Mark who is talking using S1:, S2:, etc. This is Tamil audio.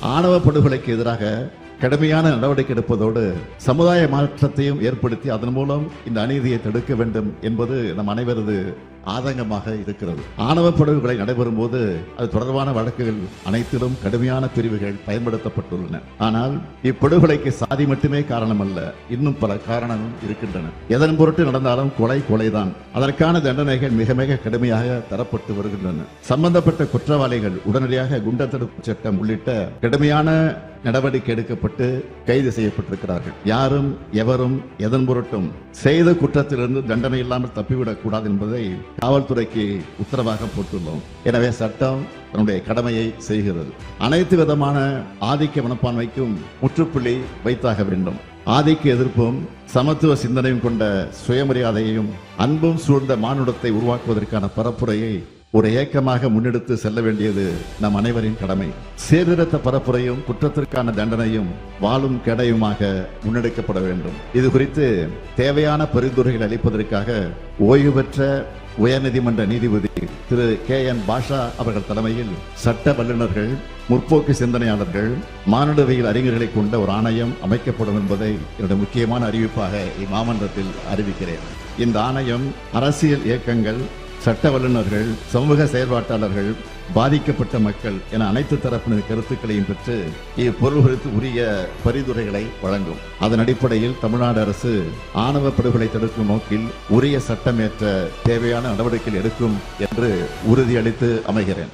S1: ஆணவ படுகொலைக்கு எதிராக கடுமையான நடவடிக்கை எடுப்பதோடு சமுதாய மாற்றத்தையும் ஏற்படுத்தி அதன் மூலம் இந்த அநீதியை தடுக்க வேண்டும் என்பது நம் அனைவரது ஆதங்கமாக இருக்கிறது. ஆணவ படுகொலை நடைபெறும் போது அது தொடர்பான வழக்குகள் அனைத்திலும் கடுமையான பிரிவுகள் பயன்படுத்தப்பட்டுள்ளன. ஆனால் இப்படுகொலைக்கு சாதி மட்டுமே காரணம் அல்ல, இன்னும் பல காரணங்களும் இருக்கின்றன. எதன் பொருட்டு நடந்தாலும் கொலைதான். அதற்கான தண்டனைகள் மிக மிக கடுமையாக தரப்பட்டு வருகின்றன. சம்பந்தப்பட்ட குற்றவாளிகள் உடனடியாக குண்டர் தடுப்பு சட்டம் உள்ளிட்ட கடுமையான நடவடிக்கை எடுக்கப்பட்டு கைது செய்யப்பட்டிருக்கிறார்கள். யாரும் எவரும் எதன் பொருட்டும் செய்த குற்றத்திலிருந்து தண்டனை இல்லாமல் தப்பிவிடக் கூடாது என்பதை காவல்துறைக்கு உத்தரவாக போட்டுள்ளோம். எனவே சட்டம் தன்னுடைய கடமையை செய்கிறது. அனைத்து விதமான ஆதிக்க மனப்பான்மைக்கும் முற்றுப்புள்ளி வைத்தாக வேண்டும். ஆதிக்க எதிர்ப்பும் சமத்துவ சிந்தனையும் கொண்ட சுயமரியாதையையும் அன்பும் சூழ்ந்த மானுடத்தை உருவாக்குவதற்கான பரப்புரையை ஒரு இயக்கமாக முன்னெடுத்து செல்ல வேண்டியது நம் அனைவரின் கடமை. சீர்திருத்த பரப்புரையும் குற்றத்திற்கான தண்டனையும் வாழும் கெடையுமாக முன்னெடுக்கப்பட வேண்டும். இது குறித்து தேவையான பரிந்துரைகள் அளிப்பதற்காக ஓய்வு பெற்ற உயர்நீதிமன்ற நீதிபதி திரு KN பாஷா அவர்கள் தலைமையில் சட்ட வல்லுநர்கள், முற்போக்கு சிந்தனையாளர்கள், மானுடவியல் அறிஞர்களை கொண்ட ஒரு ஆணையம் அமைக்கப்படும் என்பதை என்னுடைய முக்கியமான அறிவிப்பாக இம்மாமன்றத்தில் அறிவிக்கிறேன். இந்த ஆணையம் அரசியல் இயக்கங்கள், சட்ட வல்லுநர்கள், சமூக செயற்பாட்டாளர்கள், பாதிக்கப்பட்ட மக்கள் என அனைத்து தரப்பினர் கருத்துக்களையும் பெற்று இப்பொருள் குறித்து உரிய பரிந்துரைகளை வழங்கும். அதன் அடிப்படையில் தமிழ்நாடு அரசு ஆணவ படுகொலை தடுக்கும் நோக்கில் உரிய சட்டமேற்ற தேவையான நடவடிக்கைகள் எடுக்கும் என்று உறுதியளித்து அமைகிறேன்.